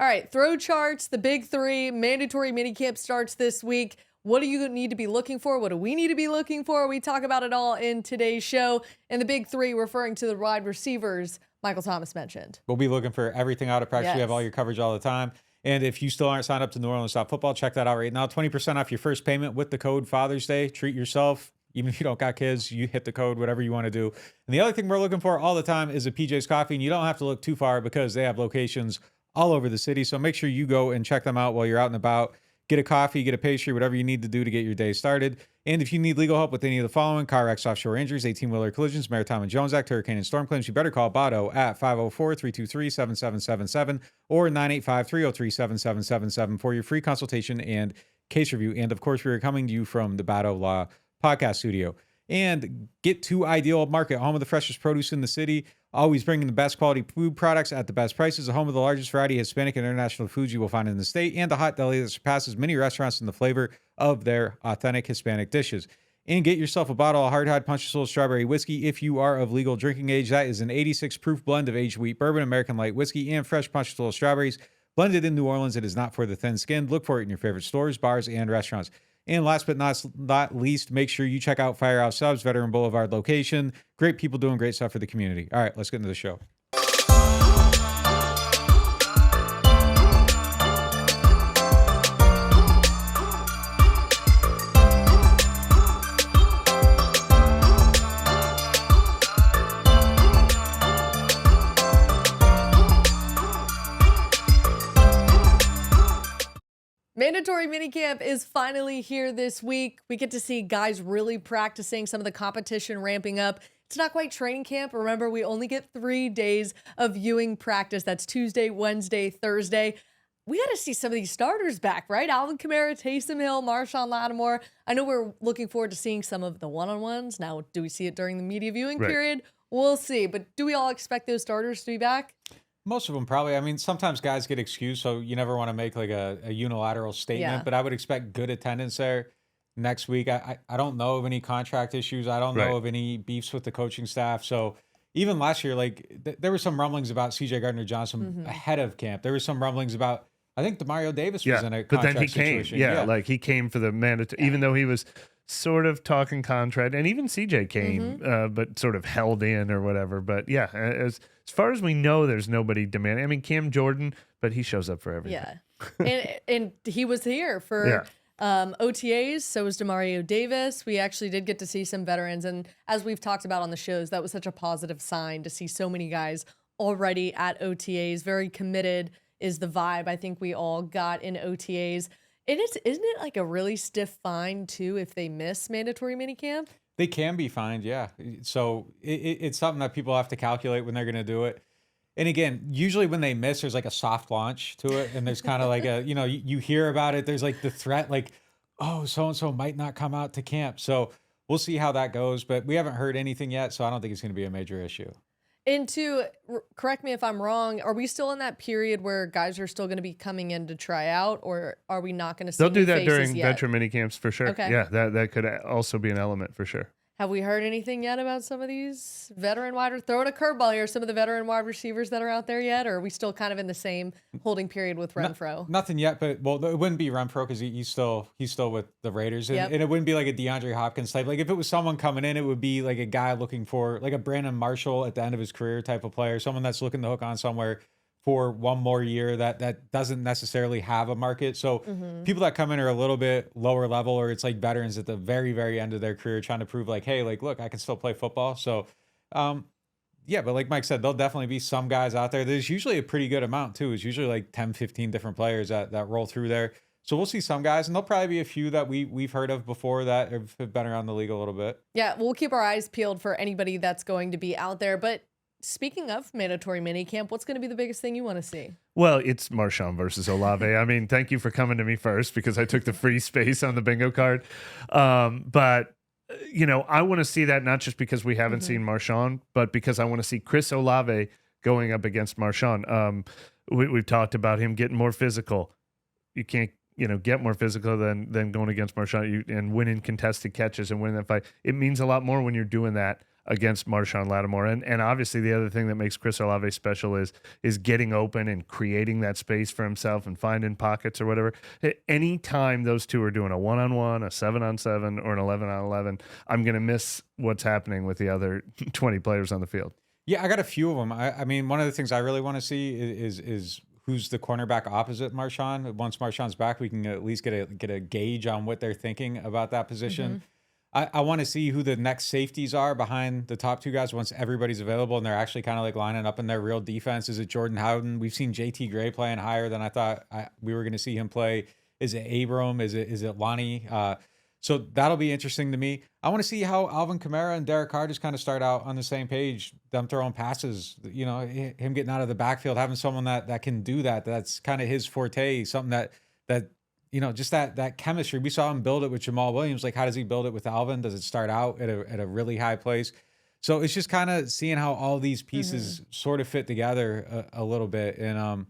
All right, throw charts, the big three, mandatory minicamp starts this week. What do you need to be looking for? What do we need to be looking for? We talk about it all in today's show. And the big three, referring to the wide receivers Michael Thomas mentioned. We'll be looking for everything out of practice. Yes. We have all your coverage all the time. And if you still aren't signed up to NewOrleans.Football, check that out right now. 20% off your first payment with the code Father's Day. Treat yourself. Even if you don't got kids, you hit the code, whatever you want to do. And the other thing we're looking for all the time is a PJ's Coffee. And you don't have to look too far because they have locations all over the city. So make sure you go and check them out while you're out and about. Get a coffee, get a pastry, whatever you need to do to get your day started. And if you need legal help with any of the following: car wrecks, offshore injuries, 18-wheeler collisions, Maritime and Jones Act, hurricane and storm claims, you better call Bado at 504-323-7777 or 985-303-7777 for your free consultation and case review. And of course, we are coming to you from the Bado Law Podcast Studio. And get to Ideal Market, home of the freshest produce in the city, always bringing the best quality food products at the best prices, the home of the largest variety of Hispanic and international foods you will find in the state, and a hot deli that surpasses many restaurants in the flavor of their authentic Hispanic dishes. And get yourself a bottle of Hardhide Ponchatoula Strawberry Whiskey if you are of legal drinking age. That is an 86 proof blend of aged wheat bourbon, American light whiskey, and fresh Ponchatoula strawberries blended in New Orleans. It is not for the thin-skinned. Look for it in your favorite stores, bars, and restaurants. And last but not least, make sure you check out Firehouse Subs, Veteran Boulevard location. Great people doing great stuff for the community. All right, let's get into the show. Mandatory minicamp is finally here this week. We get to see guys really practicing, some of the competition ramping up. It's not quite training camp. Remember, we only get 3 days of viewing practice. That's Tuesday, Wednesday, Thursday. We got to see some of these starters back, right? Alvin Kamara, Taysom Hill, Marshawn Lattimore. I know we're looking forward to seeing some of the one-on-ones. Now, do we see it during the media viewing period? We'll see. But do we all expect those starters to be back? Most of them probably. I mean, sometimes guys get excused, so you never want to make like a unilateral statement, but I would expect good attendance there next week. I don't know of any contract issues. I don't know of any beefs with the coaching staff. So even last year, like there were some rumblings about C.J. Gardner-Johnson ahead of camp. There were some rumblings about, I think DeMario Davis was in a contract but then he situation. came. Like he came for the mandatory, even though he was sort of talking contract, and even CJ came, but sort of held in or whatever. But yeah, as far as we know, there's nobody demanding. I mean, Cam Jordan, but he shows up for everything. Yeah, and he was here for OTAs. So was DeMario Davis. We actually did get to see some veterans, and as we've talked about on the shows, that was such a positive sign to see so many guys already at OTAs. Very committed is the vibe I think we all got in OTAs. And isn't it like a really stiff fine too if they miss mandatory minicamp? They can be fined, yeah. So it's something that people have to calculate when they're going to do it. And again, usually when they miss, there's like a soft launch to it. And there's kind of like a, you hear about it. There's like the threat, like, oh, so-and-so might not come out to camp. So we'll see how that goes. But we haven't heard anything yet. So I don't think it's going to be a major issue. And correct me if I'm wrong, are we still in that period where guys are still going to be coming in to try out, or are we not going to see They'll do that during yet? veteran minicamps for sure. Okay. Yeah, that could also be an element for sure. Have we heard anything yet about some of these veteran throw it a curveball here, some of the veteran wide receivers that are out there yet, or are we still kind of in the same holding period with Renfro? Nothing yet, but it wouldn't be Renfro because he's still with the Raiders, and it wouldn't be like a DeAndre Hopkins type. Like if it was someone coming in, it would be like a guy looking for like a Brandon Marshall at the end of his career type of player, someone that's looking to hook on somewhere for one more year that doesn't necessarily have a market. So people that come in are a little bit lower level, or it's like veterans at the very, very end of their career trying to prove like, hey, like, look, I can still play football. So, but like Mike said, there'll definitely be some guys out there. There's usually a pretty good amount too. It's usually like 10, 15 different players that roll through there. So we'll see some guys, and there'll probably be a few that we've heard of before that have been around the league a little bit. Yeah, we'll keep our eyes peeled for anybody that's going to be out there. But speaking of mandatory minicamp, what's going to be the biggest thing you want to see? Well, it's Marshawn versus Olave. I mean, thank you for coming to me first because I took the free space on the bingo card. But, I want to see that not just because we haven't seen Marshawn, but because I want to see Chris Olave going up against Marshawn. We've talked about him getting more physical. You can't, get more physical than going against Marshawn and winning contested catches and winning that fight. It means a lot more when you're doing that against Marshawn Lattimore. And obviously the other thing that makes Chris Olave special is getting open and creating that space for himself and finding pockets or whatever. Anytime those two are doing a 1-on-1, a 7-on-7, or an 11-on-11, I'm going to miss what's happening with the other 20 players on the field. Yeah, I got a few of them. I mean, one of the things I really want to see is who's the cornerback opposite Marshawn. Once Marshawn's back, we can at least get a gauge on what they're thinking about that position. I want to see who the next safeties are behind the top two guys once everybody's available and they're actually kind of like lining up in their real defense. Is it Jordan Howden? We've seen JT Gray playing higher than I thought we were going to see him play. Is it Abram? Is it Lonnie? So that'll be interesting to me. I want to see how Alvin Kamara and Derek Carr just kind of start out on the same page, them throwing passes, you know, him getting out of the backfield, having someone that can do that. That's kind of his forte, something that you know, just that chemistry. We saw him build it with Jamaal Williams. Like, how does he build it with Alvin? Does it start out at a really high place? So it's just kind of seeing how all these pieces sort of fit together a little bit. And I'm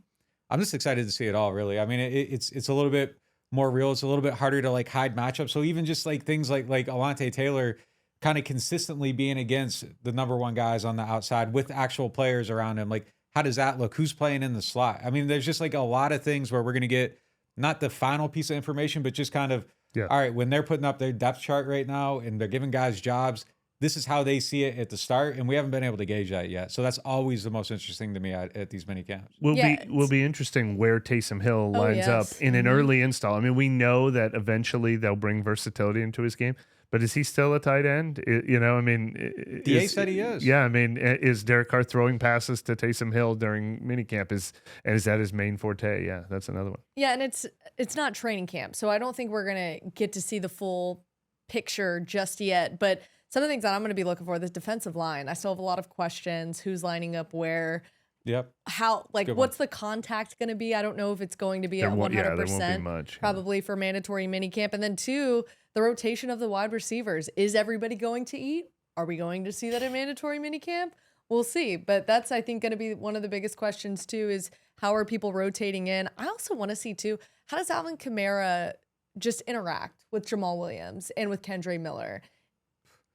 just excited to see it all, really. I mean, it's a little bit more real. It's a little bit harder to like hide matchups. So even just like things like Alante Taylor kind of consistently being against the number one guys on the outside with actual players around him. Like, how does that look? Who's playing in the slot? I mean, there's just like a lot of things where we're going to get not the final piece of information, but just kind of, all right, when they're putting up their depth chart right now and they're giving guys jobs, this is how they see it at the start. And we haven't been able to gauge that yet. So that's always the most interesting to me at these mini camps. Will be interesting where Taysom Hill lines up in an early install. I mean, we know that eventually they'll bring versatility into his game, but is he still a tight end? You know, I mean, DA said he is. Yeah, I mean, is Derek Carr throwing passes to Taysom Hill during minicamp? Is that his main forte? Yeah, that's another one. Yeah, and it's not training camp, so I don't think we're gonna get to see the full picture just yet. But some of the things that I'm gonna be looking for, this defensive line, I still have a lot of questions. Who's lining up where? Yep. How, like, what's the contact going to be? I don't know if it's going to be at 100%. There won't be much. Probably for mandatory minicamp. And then two, the rotation of the wide receivers. Is everybody going to eat? Are we going to see that in mandatory minicamp? We'll see. But that's, I think, going to be one of the biggest questions, too, is how are people rotating in? I also want to see, too, how does Alvin Kamara just interact with Jamaal Williams and with Kendre Miller?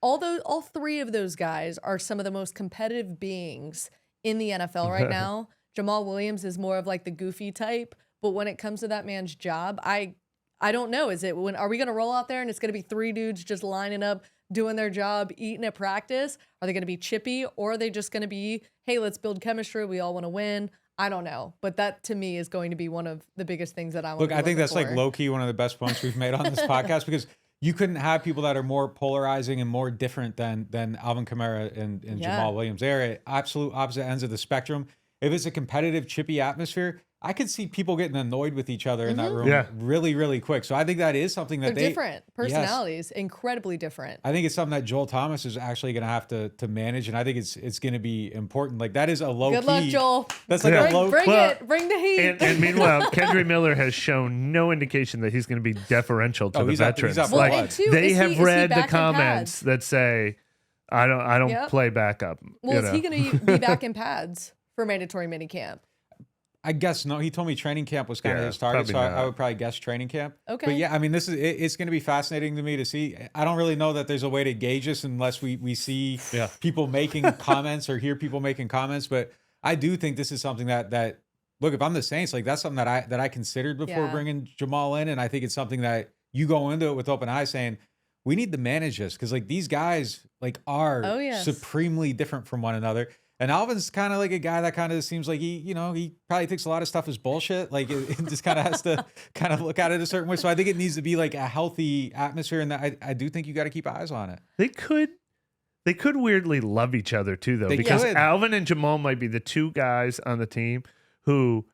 All three of those guys are some of the most competitive beings in the NFL right now. Jamaal Williams is more of like the goofy type, but when it comes to that man's job, I don't know. Are we going to roll out there and it's going to be three dudes just lining up, doing their job, eating at practice? Are they going to be chippy, or are they just going to be, hey, let's build chemistry, we all want to win? I don't know, but that to me is going to be one of the biggest things that I want. Look, I think that's like low key one of the best points we've made on this podcast, because you couldn't have people that are more polarizing and more different than Alvin Kamara and Jamaal Williams. They're at absolute opposite ends of the spectrum. If it's a competitive, chippy atmosphere, I could see people getting annoyed with each other in that room really, really quick. So I think that is something that they're different personalities, incredibly different. I think it's something that Joel Thomas is actually going to have to manage, and I think it's going to be important. Like, that is a low key. Good luck, Joel. That's like a low. Bring the heat. And meanwhile, Kendre Miller has shown no indication that he's going to be deferential to the veterans. They have read the comments that say, "I don't play backup." Well, is he going to be back in pads for mandatory minicamp? I guess no. He told me training camp was kind of his target, so I would probably guess training camp. Okay. But yeah, I mean, it's going to be fascinating to me to see. I don't really know that there's a way to gauge this unless we see people making comments or hear people making comments. But I do think this is something that look, if I'm the Saints, like, that's something that I considered before bringing Jamaal in, and I think it's something that you go into it with open eyes saying, we need to manage this, because like these guys like are supremely different from one another. And Alvin's kind of like a guy that kind of seems like he probably thinks a lot of stuff is bullshit. Like, it just kind of has to kind of look at it a certain way. So I think it needs to be like a healthy atmosphere, and I do think you got to keep eyes on it. They could weirdly love each other too, though, because Alvin and Jamaal might be the two guys on the team who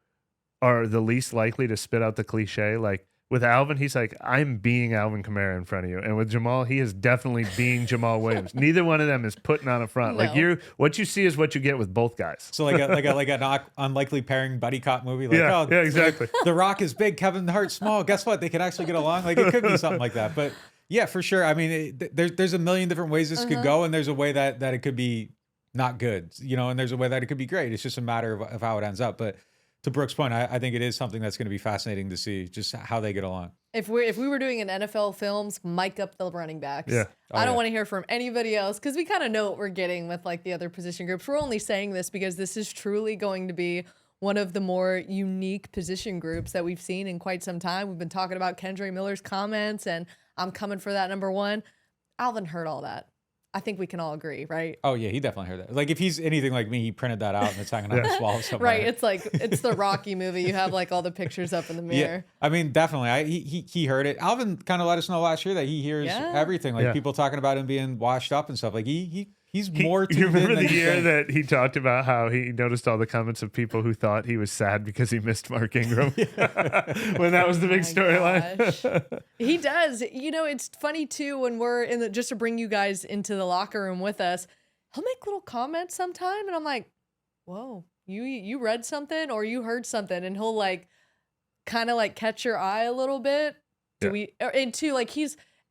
are the least likely to spit out the cliche. Like, with Alvin, he's like, I'm being Alvin Kamara in front of you. And with Jamaal, he is definitely being Jamaal Williams. Neither one of them is putting on a front. No. Like, what you see is what you get with both guys. So like an unlikely pairing buddy cop movie. Like, yeah, exactly. The Rock is big, Kevin Hart's small. Guess what? They can actually get along. Like, it could be something like that. But yeah, for sure. I mean, there's a million different ways this could go, and there's a way that it could be not good, and there's a way that it could be great. It's just a matter of how it ends up. But to Brooke's point, I think it is something that's going to be fascinating to see just how they get along. If we were doing an NFL films, mic up the running backs. Yeah. I don't want to hear from anybody else because we kind of know what we're getting with like the other position groups. We're only saying this because this is truly going to be one of the more unique position groups that we've seen in quite some time. We've been talking about Kendre Miller's comments, and I'm coming for that number one. Alvin heard all that. I think we can all agree, right? Oh yeah, he definitely heard that. Like if he's anything like me, he printed that out and it's hanging on his wall somewhere. Right. It's like it's the Rocky movie. You have like all the pictures up in the mirror. Yeah, I mean, definitely. He heard it. Alvin kind of let us know last year that he hears everything. Like people talking about him being washed up and stuff. Like he's more tuned in. You remember than the year that he talked about how he noticed all the comments of people who thought he was sad because he missed Mark Ingram when that was the big storyline. He does. You know, it's funny too when we're in the, just to bring you guys into the locker room with us, he'll make little comments sometime and I'm like, whoa, you read something or you heard something, and he'll like kind of like catch your eye a little bit. And too, like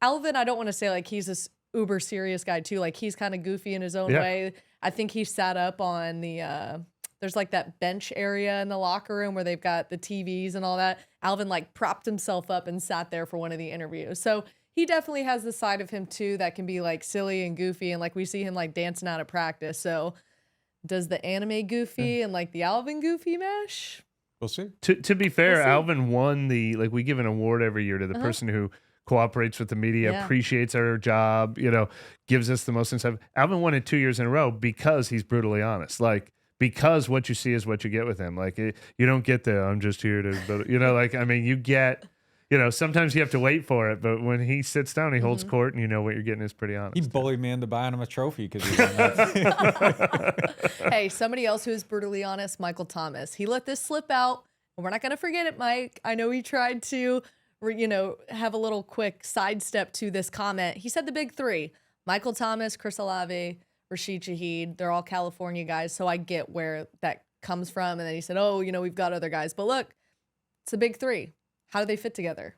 Alvin, I don't want to say like he's this uber serious guy too. Like he's kind of goofy in his own way. I think he sat up on the there's like that bench area in the locker room where they've got the TVs and all that. Alvin like propped himself up and sat there for one of the interviews. So he definitely has the side of him too that can be like silly and goofy, and like we see him like dancing out of practice. So does the anime goofy and like the Alvin goofy mesh? We'll see. To be fair, Alvin won we give an award every year to the person who cooperates with the media, appreciates our job, gives us the most insight. Alvin won it 2 years in a row because he's brutally honest. Like, because what you see is what you get with him. Like, you don't get the, I'm just here to, you get, sometimes you have to wait for it, but when he sits down, he holds court, and what you're getting is pretty honest. He bullied me into buying him a trophy because he won that. Hey, somebody else who's brutally honest, Michael Thomas. He let this slip out, and we're not going to forget it, Mike. I know he tried to have a little quick sidestep to this comment. He said the big three: Michael Thomas, Chris Olave, Rashid Shaheed. They're all California guys, so I get where that comes from. And then he said, we've got other guys. But look, it's the big three. How do they fit together?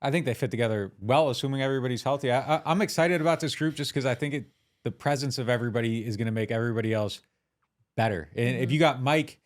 I think they fit together well, assuming everybody's healthy. I'm excited about this group just because I think the presence of everybody is going to make everybody else better. And if you got Mike,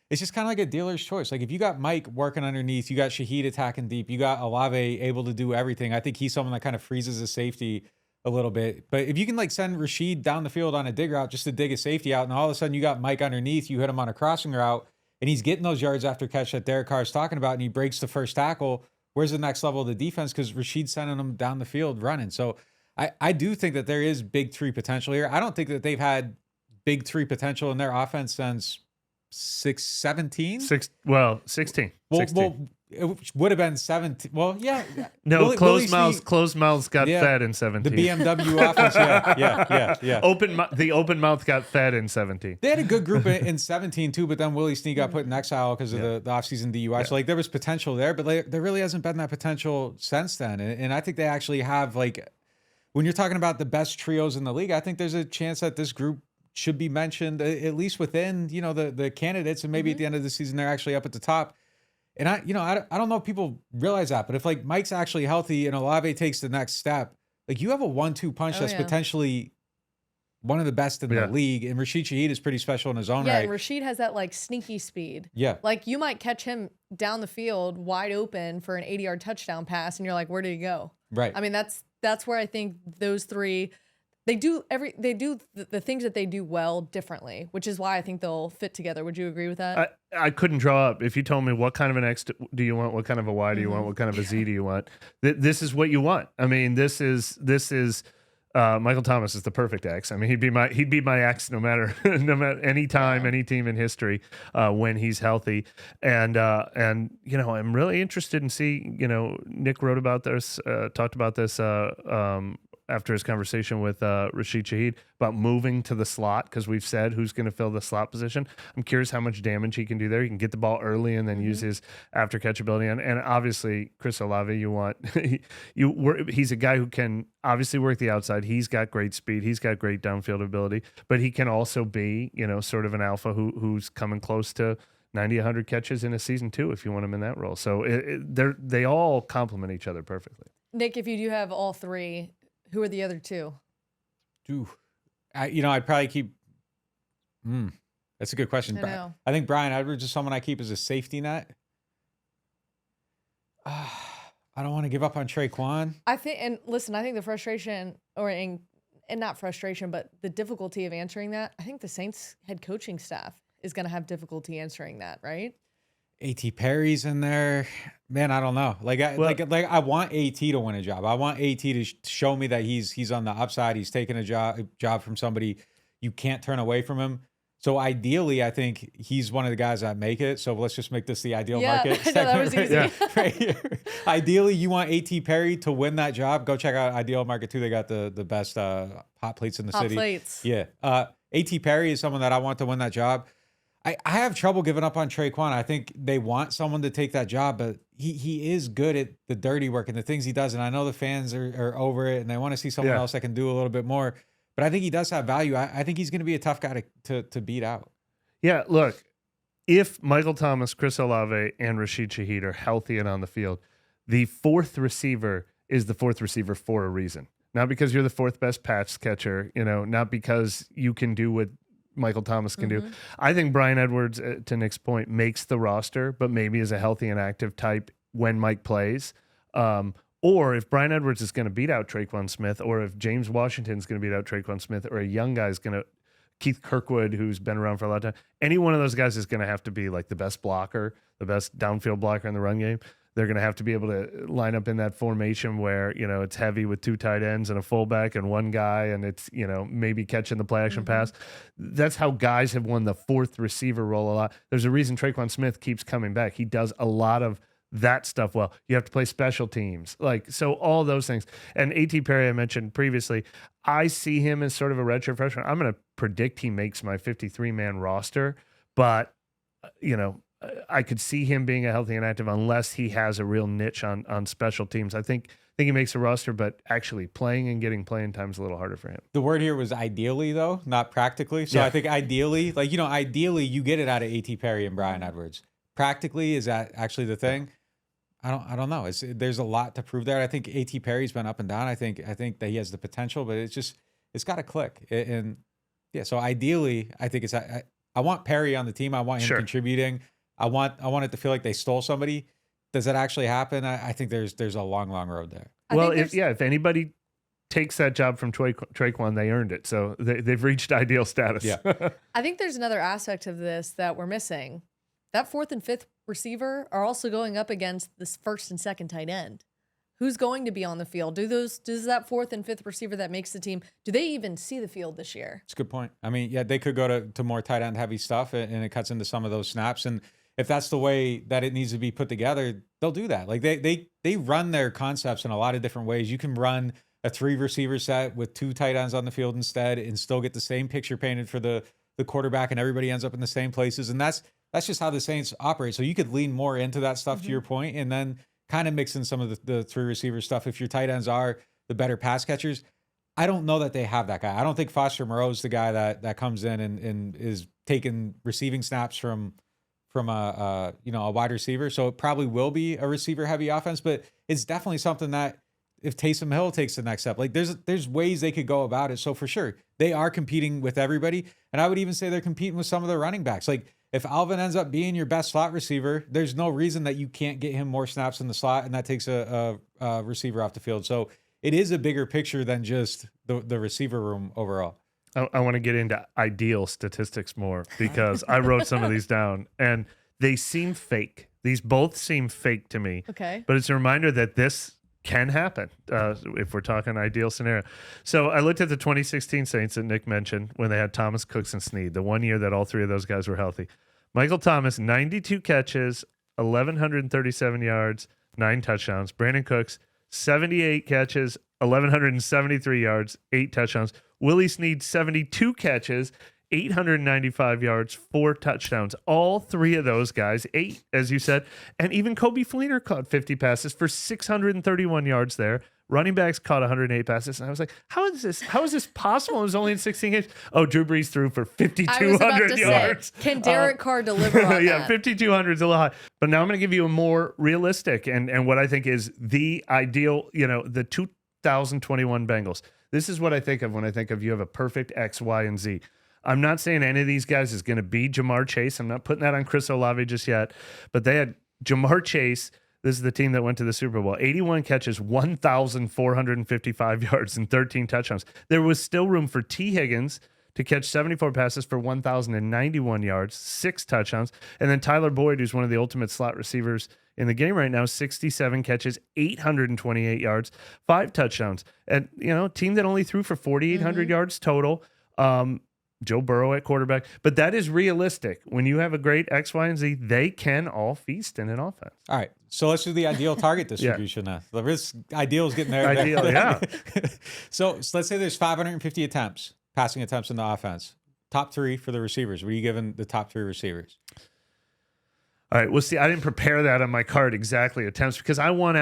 it's just kind of like a dealer's choice. Like if you got Mike working underneath, you got Shaheed attacking deep, you got Olave able to do everything. I think he's someone that kind of freezes the safety a little bit. But if you can like send Rashid down the field on a dig route just to dig a safety out, and all of a sudden you got Mike underneath, you hit him on a crossing route, and he's getting those yards after catch that Derek Carr is talking about, and he breaks the first tackle, where's the next level of the defense? Because Rashid's sending them down the field running. So I do think that there is big three potential here. I don't think that they've had big three potential in their offense since 16. 16. Well, it would have been 17. Well, yeah. No, closed mouths got fed in 17. The BMW offense, yeah. The open mouth got fed in 17. They had a good group in 17 too, but then Willie Snead got put in exile because of the offseason DUI. Yeah. So like there was potential there, but there really hasn't been that potential since then. And I think they actually have, like, when you're talking about the best trios in the league, I think there's a chance that this group should be mentioned at least within, the candidates, and maybe at the end of the season they're actually up at the top. And I don't know if people realize that, but if like Mike's actually healthy and Olave takes the next step, like you have a 1-2 punch that's potentially one of the best in the league. And Rashid Shaheed is pretty special in his own right. Yeah, and Rashid has that like sneaky speed. Yeah. Like you might catch him down the field wide open for an 80-yard touchdown pass, and you're like, where did he go? Right. I mean, that's where I think those three, they do the things that they do well differently, which is why I think they'll fit together. Would you agree with that? I couldn't draw up. If you told me what kind of an X do you want, what kind of a Y do you want, what kind of a Z do you want, this is what you want. I mean, this is Michael Thomas is the perfect X. I mean, he'd be my X no matter any time, any team in history when he's healthy. And I'm really interested in see. Nick wrote about this, talked about this. After his conversation with Rashid Shaheed about moving to the slot, because we've said who's going to fill the slot position. I'm curious how much damage he can do there. He can get the ball early and then use his after catch ability. And obviously, Chris Olave, he's a guy who can obviously work the outside. He's got great speed. He's got great downfield ability, but he can also be, sort of an alpha who's coming close to 90, 100 catches in a season too, if you want him in that role. So they all complement each other perfectly. Nick, if you do have all three, who are the other two? I'd probably keep. That's a good question. I know. I think Brian Edwards is someone I keep as a safety net. I don't want to give up on Traquan. I think, and listen, I think the frustration, and not frustration, but the difficulty of answering that, I think the Saints head coaching staff is going to have difficulty answering that, right? A.T. Perry's in there. Man, I don't know. I want A.T. to win a job. I want A.T. to show me that he's on the upside. He's taking a job from somebody. You can't turn away from him. So ideally, I think he's one of the guys that make it. So let's just make this the ideal market. I know, that was easy. Right here. Ideally, you want A.T. Perry to win that job. Go check out Ideal Market too. They got the best hot plates in the city. Plates. Yeah. A.T. Perry is someone that I want to win that job. I have trouble giving up on Traquan. I think they want someone to take that job, but he is good at the dirty work and the things he does. And I know the fans are over it and they want to see someone else that can do a little bit more. But I think he does have value. I think he's going to be a tough guy to beat out. Yeah, look, if Michael Thomas, Chris Olave, and Rashid Shaheed are healthy and on the field, the fourth receiver is the fourth receiver for a reason. Not because you're the fourth best pass catcher, not because you can do what Michael Thomas can do. I think Brian Edwards, to Nick's point, makes the roster, but maybe is a healthy and active type when Mike plays. Or if Brian Edwards is going to beat out Traquan Smith, or if James Washington is going to beat out Traquan Smith, or a young guy is going to, Keith Kirkwood, who's been around for a long time, any one of those guys is going to have to be like the best blocker, the best downfield blocker in the run game. They're going to have to be able to line up in that formation where, it's heavy with two tight ends and a fullback and one guy, and it's, maybe catching the play action pass. That's how guys have won the fourth receiver role a lot. There's a reason Traquan Smith keeps coming back. He does a lot of that stuff well. You have to play special teams. So all those things. And A.T. Perry, I mentioned previously, I see him as sort of a redshirt freshman. I'm going to predict he makes my 53-man roster, but, I could see him being a healthy and active unless he has a real niche on special teams. I think he makes a roster, but actually playing and getting playing time is a little harder for him. The word here was ideally, though, not practically. So I think ideally, ideally you get it out of A.T. Perry and Brian Edwards. Practically, is that actually the thing? I don't know. There's a lot to prove there. I think A.T. Perry's been up and down. I think that he has the potential, but it's got to click. So ideally, I think I want Perry on the team. I want him contributing. I want it to feel like they stole somebody. Does that actually happen? I think there's a long road there. Well, if anybody takes that job from Traquan, they earned it. So they've reached ideal status. Yeah. I think there's another aspect of this that we're missing. That fourth and fifth receiver are also going up against this first and second tight end. Who's going to be on the field? Does that fourth and fifth receiver that makes the team, do they even see the field this year? It's a good point. I mean, they could go to more tight end heavy stuff and it cuts into some of those snaps. And if that's the way that it needs to be put together, they'll do that. They run their concepts in a lot of different ways. You can run a 3 receiver set with 2 tight ends on the field instead and still get the same picture painted for the quarterback, and everybody ends up in the same places. And that's just how the Saints operate. So you could lean more into that stuff to your point, and then kind of mix in some of the 3 receiver stuff. If your tight ends are the better pass catchers, I don't know that they have that guy. I don't think Foster Moreau's the guy that comes in and is taking receiving snaps from a wide receiver. So it probably will be a receiver heavy offense, but it's definitely something that if Taysom Hill takes the next step, there's ways they could go about it. So for sure, they are competing with everybody. And I would even say they're competing with some of the running backs. If Alvin ends up being your best slot receiver, there's no reason that you can't get him more snaps in the slot, and that takes a receiver off the field. So it is a bigger picture than just the receiver room overall. I want to get into ideal statistics more because I wrote some of these down and they seem fake. These both seem fake to me. Okay. But it's a reminder that this can happen if we're talking ideal scenario. So I looked at the 2016 Saints that Nick mentioned when they had Thomas, Cooks, and Snead, the one year that all 3 of those guys were healthy. Michael Thomas, 92 catches, 1,137 yards, 9 touchdowns. Brandon Cooks, 78 catches, 1,173 yards, 8 touchdowns. Willie Snead, 72 catches, 895 yards, 4 touchdowns. All 3 of those guys, 8, as you said. And even Kobe Fleener caught 50 passes for 631 yards there. Running backs caught 108 passes. And I was like, how is this possible? It was only in 16 games. Oh, Drew Brees threw for 5,200 yards. Can Derek Carr deliver on that? Yeah, 5,200 is a little high. But now I'm going to give you a more realistic and what I think is the ideal, the 2021 Bengals. This is what I think of when I think of you have a perfect X, Y, and Z. I'm not saying any of these guys is going to be Jamar Chase. I'm not putting that on Chris Olave just yet. But they had Jamar Chase. This is the team that went to the Super Bowl. 81 catches, 1,455 yards, and 13 touchdowns. There was still room for T. Higgins to catch 74 passes for 1,091 yards, 6 touchdowns. And then Tyler Boyd, who's one of the ultimate slot receivers in the game right now, 67 catches, 828 yards, 5 touchdowns. And, team that only threw for 4,800 yards total. Joe Burrow at quarterback. But that is realistic. When you have a great X, Y, and Z, they can all feast in an offense. All right. So let's do the ideal target distribution now. The risk ideal is getting there. Ideal, yeah. So let's say there's 550 passing attempts in the offense. Top 3 for the receivers. What are you giving the top 3 receivers? All right. Well, see, I didn't prepare that on my card exactly attempts because I want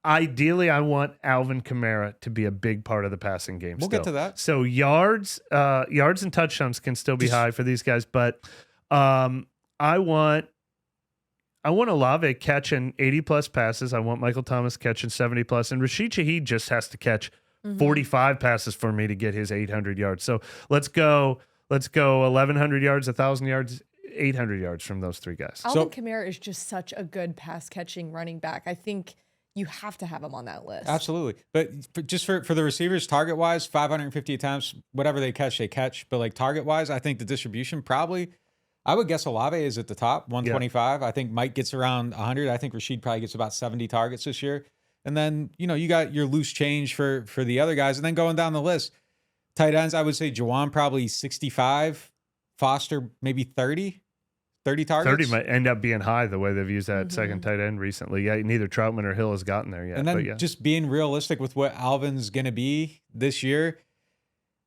ideally, I want Alvin Kamara to be a big part of the passing game. We'll get to that. So yards and touchdowns can still be high for these guys, but I want Olave catching 80+ passes. I want Michael Thomas catching 70+, and Rashid Shaheed just has to catch 45 passes for me to get his 800 yards. So let's go 1,100 yards, 1,000 yards, 800 yards from those 3 guys. Alvin Kamara is just such a good pass catching running back. I think you have to have him on that list. Absolutely. But just for the receivers, target wise, 550 attempts, whatever they catch, they catch. But like target wise, I think the distribution probably, I would guess Olave is at the top, 125. Yeah. I think Mike gets around 100. I think Rashid probably gets about 70 targets this year. And then, you got your loose change for the other guys. And then going down the list, tight ends, I would say Juwan probably 65, Foster maybe 30 targets. 30 might end up being high the way they've used that second tight end recently. Yeah, neither Troutman or Hill has gotten there yet. And then just being realistic with what Alvin's going to be this year,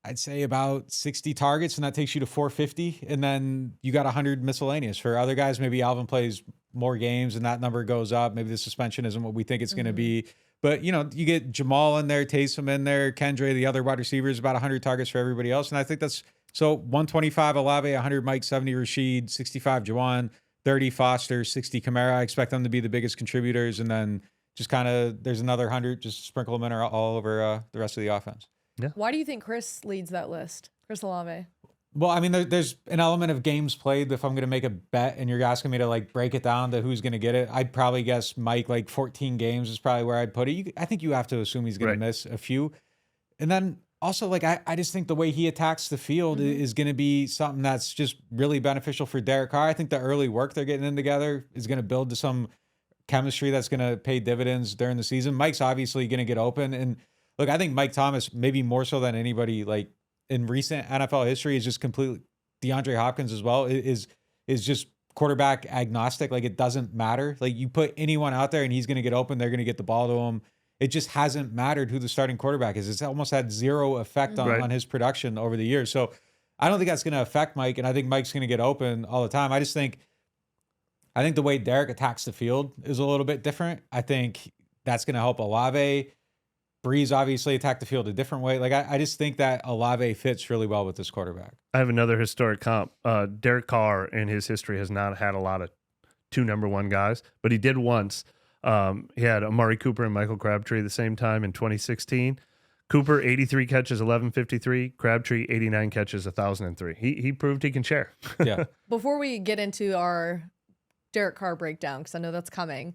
I'd say about 60 targets, and that takes you to 450. And then you got 100 miscellaneous. For other guys, maybe Alvin plays more games and that number goes up. Maybe the suspension isn't what we think it's going to be. But, you get Jamaal in there, Taysom in there, Kendre, the other wide receivers, about 100 targets for everybody else. And I think that's so 125 Olave, 100 Mike, 70 Rashid, 65 Juwan, 30 Foster, 60 Kamara. I expect them to be the biggest contributors. And then just kind of there's another 100, just sprinkle them in all over the rest of the offense. Yeah. Why do you think Chris leads that list? Chris Olave. Well, I mean, there's an element of games played. If I'm going to make a bet and you're asking me to like break it down to who's going to get it, I'd probably guess Mike, like 14 games is probably where I'd put it. I think you have to assume he's going to miss a few. And then also, like, I just think the way he attacks the field is going to be something that's just really beneficial for Derek Carr. I think the early work they're getting in together is going to build to some chemistry that's going to pay dividends during the season. Mike's obviously going to get open. And look, I think Mike Thomas, maybe more so than anybody, like, in recent NFL history, is just completely DeAndre Hopkins as well is just quarterback agnostic. Like, it doesn't matter. Like, you put anyone out there and he's going to get open. They're going to get the ball to him. It just hasn't mattered who the starting quarterback is. It's almost had zero effect on his production over the years. So I don't think that's going to affect Mike. And I think Mike's going to get open all the time. I think the way Derek attacks the field is a little bit different. I think that's going to help Olave. Brees obviously attacked the field a different way. Like, I just think that Olave fits really well with this quarterback. I have another historic comp. Derek Carr in his history has not had a lot of 2 number 1 guys, but he did once. He had Amari Cooper and Michael Crabtree at the same time in 2016. Cooper, 83 catches, 1,153. Crabtree, 89 catches, 1,003. He proved he can share. Yeah. Before we get into our Derek Carr breakdown, because I know that's coming,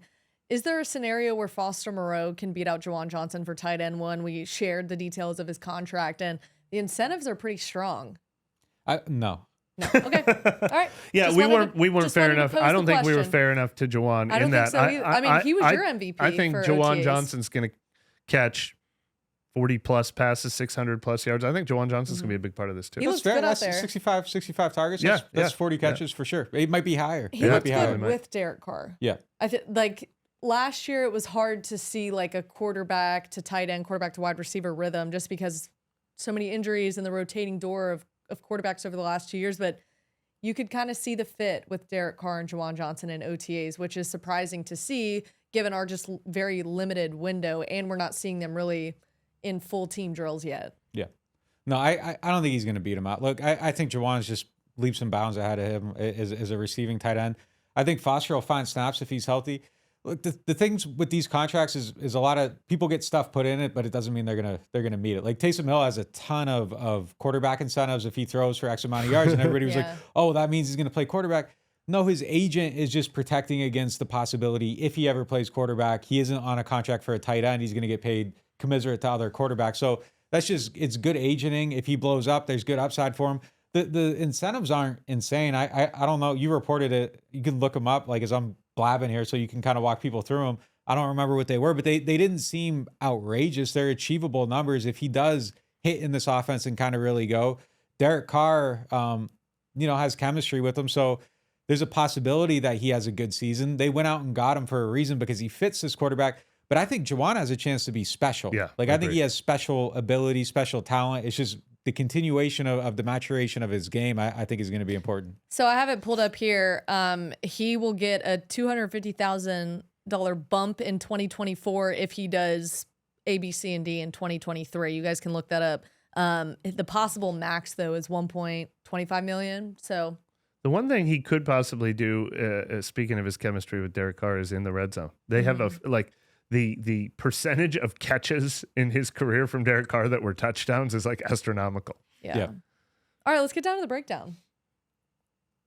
is there a scenario where Foster Moreau can beat out Juwan Johnson for tight end 1? We shared the details of his contract, and the incentives are pretty strong. No. No. Okay. All right. Yeah, Just we weren't fair enough. I don't think we were question. fair enough to Juwan I don't in think that. so either. I mean, he was your MVP. I think for Juwan OTAs. Johnson's going to catch 40+ passes, 600+ yards. I think Juwan Johnson's going to be a big part of this too. He That's looks good out that's there. 65 targets. Yeah, That's 40 catches for sure. It might be higher. He It might looked be good higher. with Derek Carr. Yeah. I think like last year it was hard to see like a quarterback to tight end, quarterback to wide receiver rhythm just because so many injuries and the rotating door of quarterbacks over the last 2 years. But you could kind of see the fit with Derek Carr and Juwan Johnson in OTAs, which is surprising to see given our just very limited window, and we're not seeing them really in full team drills yet. Yeah. No, I don't think he's going to beat him out. Look, I think Juwan's just leaps and bounds ahead of him as a receiving tight end. I think Foster will find snaps if he's healthy. Look, the things with these contracts is a lot of people get stuff put in it, but it doesn't mean they're gonna meet it. Like Taysom Hill has a ton of quarterback incentives if he throws for X amount of yards, and everybody was like, "Oh, that means he's gonna play quarterback." No, his agent is just protecting against the possibility if he ever plays quarterback, he isn't on a contract for a tight end. He's gonna get paid commensurate to other quarterbacks. So that's just it's good agenting. If he blows up, there's good upside for him. The incentives aren't insane. I don't know. You reported it. You can look them up. Like as I'm blabbing here, so you can kind of walk people through them. I don't remember what they were, but they didn't seem outrageous. They're achievable numbers if he does hit in this offense and kind of really go. Derek Carr, has chemistry with him, so there's a possibility that he has a good season. They went out and got him for a reason because he fits this quarterback. But I think Juwan has a chance to be special. Yeah, I think he has special ability, special talent. It's just the continuation of the maturation of his game, I think is going to be important. So I have it pulled up here. He will get a $250,000 bump in 2024 if he does A, B, C, and D in 2023. You guys can look that up. The possible max though is $1.25 million. So the one thing he could possibly do, speaking of his chemistry with Derek Carr, is in the red zone. They have the percentage of catches in his career from Derek Carr that were touchdowns is like astronomical. Yeah. All right, let's get down to the breakdown.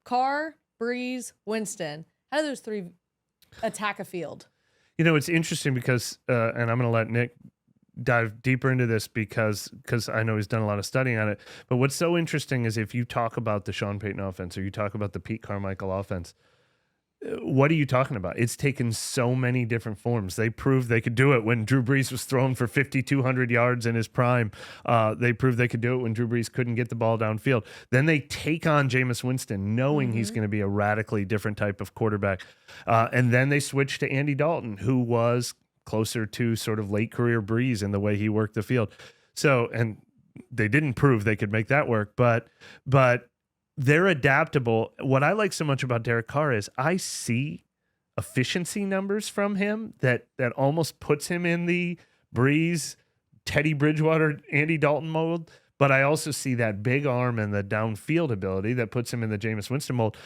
Carr, Brees, Winston. How do those three attack a field? It's interesting because, and I'm going to let Nick dive deeper into this because I know he's done a lot of studying on it. But what's so interesting is if you talk about the Sean Payton offense or you talk about the Pete Carmichael offense, what are you talking about? It's taken so many different forms. They proved they could do it when Drew Brees was throwing for 5,200 yards in his prime. They proved they could do it when Drew Brees couldn't get the ball downfield. Then they take on Jameis Winston, knowing he's going to be a radically different type of quarterback. And then they switch to Andy Dalton, who was closer to sort of late career Brees in the way he worked the field. So, and they didn't prove they could make that work, but they're adaptable. What I like so much about Derek Carr is I see efficiency numbers from him that almost puts him in the Brees, Teddy Bridgewater, Andy Dalton mold. But I also see that big arm and the downfield ability that puts him in the Jameis Winston mold.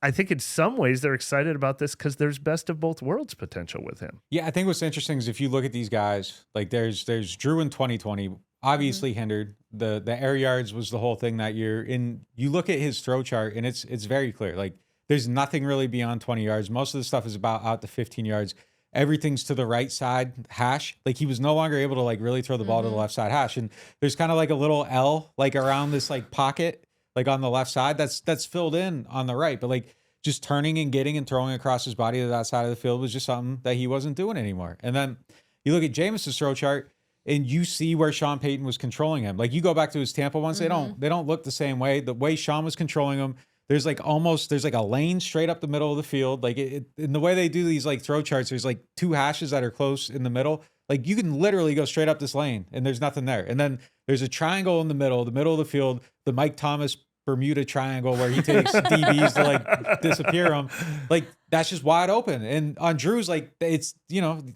I think in some ways they're excited about this because there's best of both worlds potential with him. Yeah, I think what's interesting is if you look at these guys, like there's Drew in 2020, obviously hindered. The air yards was the whole thing that year. And you look at his throw chart and it's very clear. Like there's nothing really beyond 20 yards. Most of the stuff is about out to 15 yards. Everything's to the right side hash. Like he was no longer able to like really throw the ball to the left side hash. And there's kind of like a little L like around this like pocket, like on the left side that's filled in on the right. But like just turning and getting and throwing across his body to that side of the field was just something that he wasn't doing anymore. And then you look at Jameis's throw chart and you see where Sean Payton was controlling him. Like you go back to his Tampa ones, they don't look the same way. The way Sean was controlling him, there's like a lane straight up the middle of the field. Like in the way they do these like throw charts, there's like two hashes that are close in the middle. Like you can literally go straight up this lane and there's nothing there. And then there's a triangle in the middle of the field, the Mike Thomas Bermuda triangle where he takes DBs to like disappear them. Like that's just wide open. And on Drew's, like it's,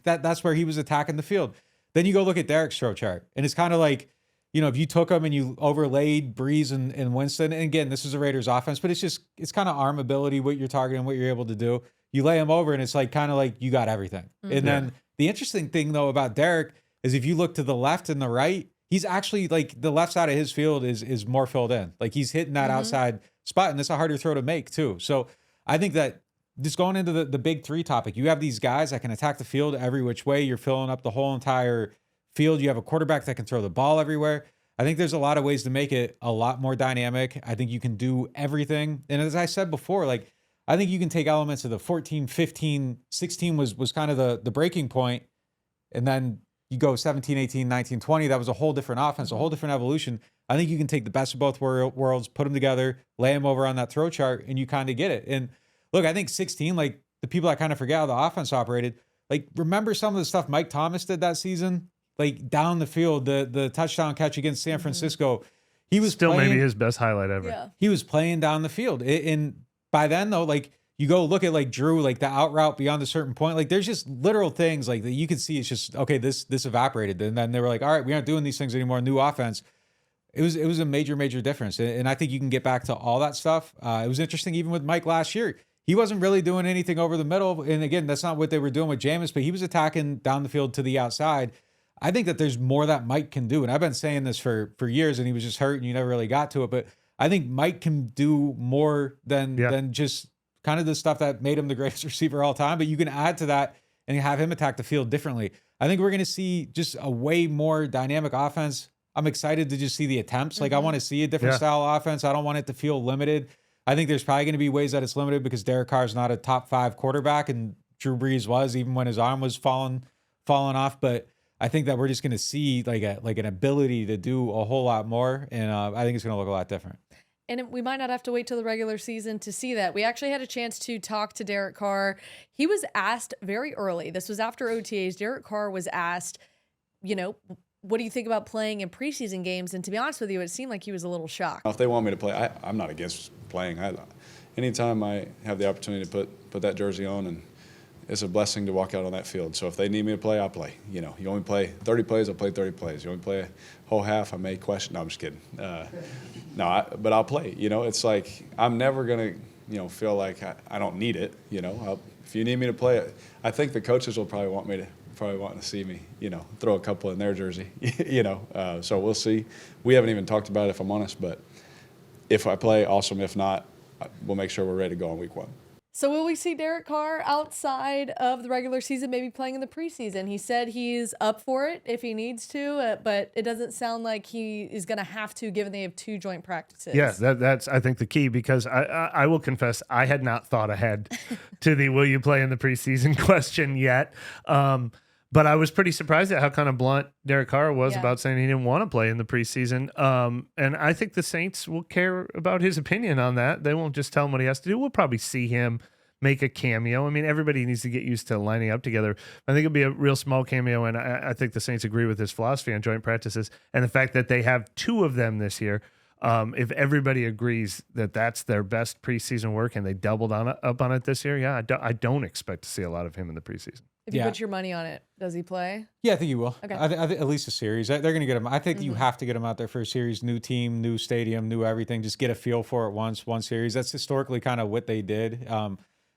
that's where he was attacking the field. Then you go look at Derek's throw chart and it's kind of like, if you took them and you overlaid Brees and Winston, and again, this is a Raiders offense, but it's kind of arm ability, what you're targeting, what you're able to do. You lay them over and it's like kind of like you got everything. And then the interesting thing though about Derek is if you look to the left and the right, he's actually like the left side of his field is more filled in. Like he's hitting that outside spot and it's a harder throw to make too. So I think that just going into the big three topic, you have these guys that can attack the field every which way. You're filling up the whole entire field. You have a quarterback that can throw the ball everywhere. I think there's a lot of ways to make it a lot more dynamic. I think you can do everything. And as I said before, like I think you can take elements of the 14, 15, 16 was kind of the breaking point. And then you go 17, 18, 19, 20. That was a whole different offense, a whole different evolution. I think you can take the best of both worlds, put them together, lay them over on that throw chart, and you kind of get it. And look, I think 16, like the people that kind of forget how the offense operated, like remember some of the stuff Mike Thomas did that season? Like down the field, the touchdown catch against San Francisco. He was still playing, maybe his best highlight ever. Yeah. He was playing down the field. And by then though, like you go look at like Drew, like the out route beyond a certain point, like there's just literal things like that you could see. It's just, okay, this evaporated. And then they were like, all right, we aren't doing these things anymore. New offense. It was a major difference. And I think you can get back to all that stuff. It was interesting even with Mike last year. he wasn't really doing anything over the middle. And again, that's not what they were doing with Jameis, but he was attacking down the field to the outside. I think that there's more that Mike can do. And I've been saying this for years, and he was just hurt and you never really got to it. But I think Mike can do more than just kind of the stuff that made him the greatest receiver of all time. But you can add to that and have him attack the field differently. I think we're going to see just a way more dynamic offense. I'm excited to just see the attempts. Like I want to see a different style of offense. I don't want it to feel limited. I think there's probably going to be ways that it's limited because Derek Carr is not a top 5 quarterback, and Drew Brees was, even when his arm was falling off. But I think that we're just going to see like an ability to do a whole lot more, and I think it's going to look a lot different. And we might not have to wait till the regular season to see that. We actually had a chance to talk to Derek Carr. He was asked very early. This was after OTAs. Derek Carr was asked, what do you think about playing in preseason games? And to be honest with you, it seemed like he was a little shocked. If they want me to play, I'm not against playing. Anytime I have the opportunity to put that jersey on, and it's a blessing to walk out on that field. So if they need me to play, I'll play. You only play 30 plays, I'll play 30 plays. You only play a whole half, I may question. No, I'm just kidding. But I'll play. It's like I'm never going to, feel like I don't need it. If you need me to play, I think the coaches will probably want to see me, throw a couple in their jersey, So we'll see. We haven't even talked about it, if I'm honest, but if I play, awesome. If not, we'll make sure we're ready to go on week 1. So will we see Derek Carr outside of the regular season, maybe playing in the preseason? He said he's up for it if he needs to, but it doesn't sound like he is going to have to, given they have 2 joint practices. Yeah, that's I think the key, because I will confess I had not thought ahead to the will you play in the preseason question yet. But I was pretty surprised at how kind of blunt Derek Carr was about saying he didn't want to play in the preseason. And I think the Saints will care about his opinion on that. They won't just tell him what he has to do. We'll probably see him make a cameo. I mean, everybody needs to get used to lining up together. I think it'll be a real small cameo, and I think the Saints agree with his philosophy on joint practices and the fact that they have 2 of them this year. If everybody agrees that that's their best preseason work and they doubled up on it this year, I don't expect to see a lot of him in the preseason. If you put your money on it, does he play? Yeah, I think he will. Okay. I think at least a series. They're going to get him. I think you have to get him out there for a series. New team, new stadium, new everything. Just get a feel for it one series. That's historically kind of what they did.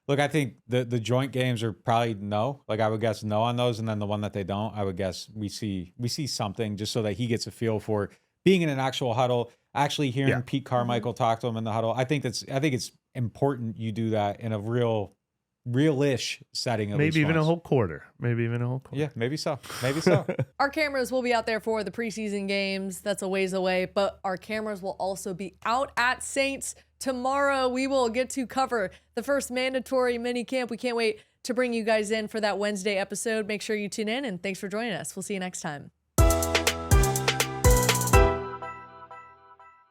Look, I think the joint games are probably no. Like I would guess no on those, and then the one that they don't, I would guess we see something just so that he gets a feel for being in an actual huddle, actually hearing Pete Carmichael talk to him in the huddle. I think it's important you do that in a real-ish setting. Maybe even a whole quarter. Yeah, maybe so. Our cameras will be out there for the preseason games. That's a ways away, but our cameras will also be out at Saints tomorrow. We will get to cover the first mandatory mini camp. We can't wait to bring you guys in for that Wednesday episode. Make sure you tune in, and thanks for joining us. We'll see you next time.